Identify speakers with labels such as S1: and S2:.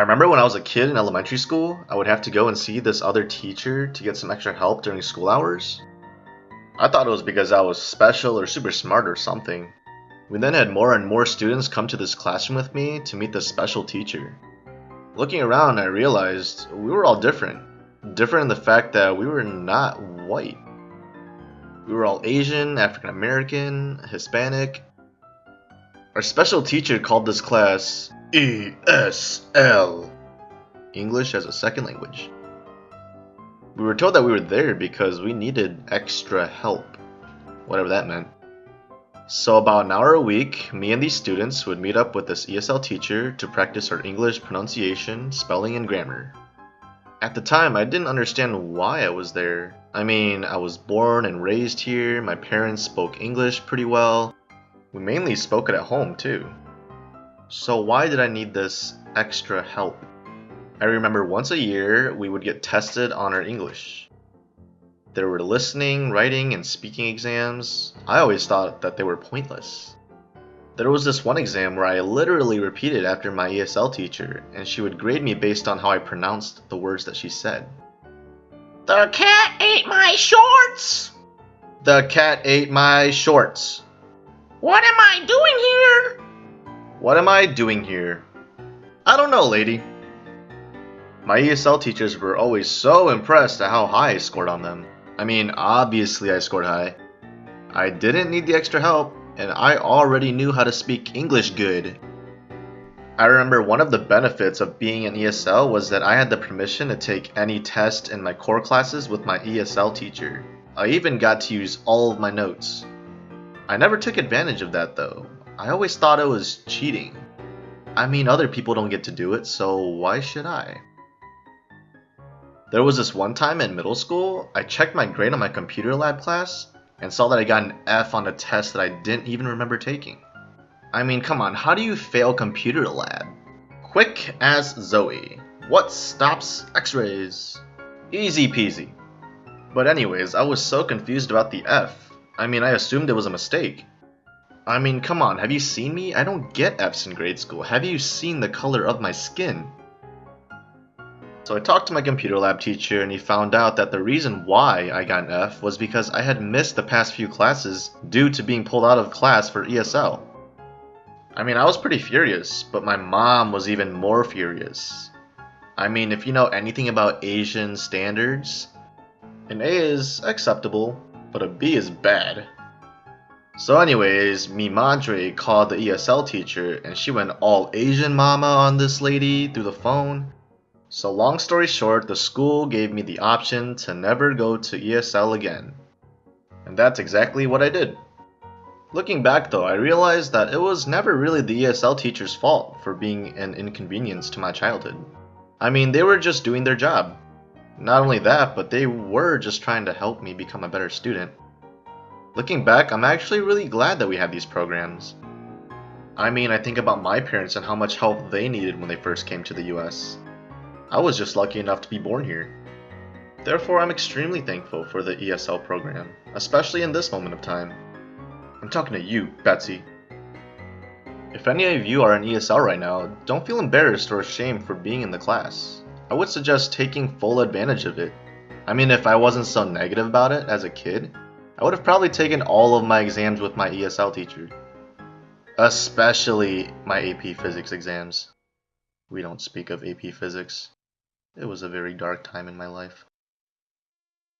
S1: I remember when I was a kid in elementary school, I would have to go and see this other teacher to get some extra help during school hours. I thought it was because I was special or super smart or something. We then had more and more students come to this classroom with me to meet this special teacher. Looking around, I realized we were all different. Different in the fact that we were not white. We were all Asian, African American, Hispanic. Our special teacher called this class ESL, English as a Second Language. We were told that we were there because we needed extra help, whatever that meant. So about an hour a week, me and these students would meet up with this ESL teacher to practice our English pronunciation, spelling, and grammar. At the time, I didn't understand why I was there. I mean, I was born and raised here, my parents spoke English pretty well. We mainly spoke it at home too. So why did I need this extra help? I remember once a year, we would get tested on our English. There were listening, writing, and speaking exams. I always thought that they were pointless. There was this one exam where I literally repeated after my ESL teacher, and she would grade me based on how I pronounced the words that she said. The cat ate my shorts! The cat ate my shorts. What am I doing here? What am I doing here? I don't know, lady. My ESL teachers were always so impressed at how high I scored on them. I mean, obviously I scored high. I didn't need the extra help, and I already knew how to speak English good. I remember one of the benefits of being an ESL was that I had the permission to take any test in my core classes with my ESL teacher. I even got to use all of my notes. I never took advantage of that though. I always thought it was cheating. I mean, other people don't get to do it, so why should I? There was this one time in middle school, I checked my grade on my computer lab class and saw that I got an F on a test that I didn't even remember taking. I mean, come on, how do you fail computer lab? Quick as Zoe. What stops x-rays? Easy peasy. But anyways, I was so confused about the F. I mean, I assumed it was a mistake. I mean, come on, have you seen me? I don't get Fs in grade school. Have you seen the color of my skin? So I talked to my computer lab teacher and he found out that the reason why I got an F was because I had missed the past few classes due to being pulled out of class for ESL. I mean, I was pretty furious, but my mom was even more furious. I mean, if you know anything about Asian standards, an A is acceptable, but a B is bad. So anyways, mi madre called the ESL teacher and she went all Asian mama on this lady through the phone. So long story short, the school gave me the option to never go to ESL again. And that's exactly what I did. Looking back though, I realized that it was never really the ESL teacher's fault for being an inconvenience to my childhood. I mean, they were just doing their job. Not only that, but they were just trying to help me become a better student. Looking back, I'm actually really glad that we have these programs. I mean, I think about my parents and how much help they needed when they first came to the US. I was just lucky enough to be born here. Therefore, I'm extremely thankful for the ESL program, especially in this moment of time. I'm talking to you, Betsy. If any of you are in ESL right now, don't feel embarrassed or ashamed for being in the class. I would suggest taking full advantage of it. I mean, if I wasn't so negative about it as a kid, I would have probably taken all of my exams with my ESL teacher. Especially my AP Physics exams. We don't speak of AP Physics. It was a very dark time in my life.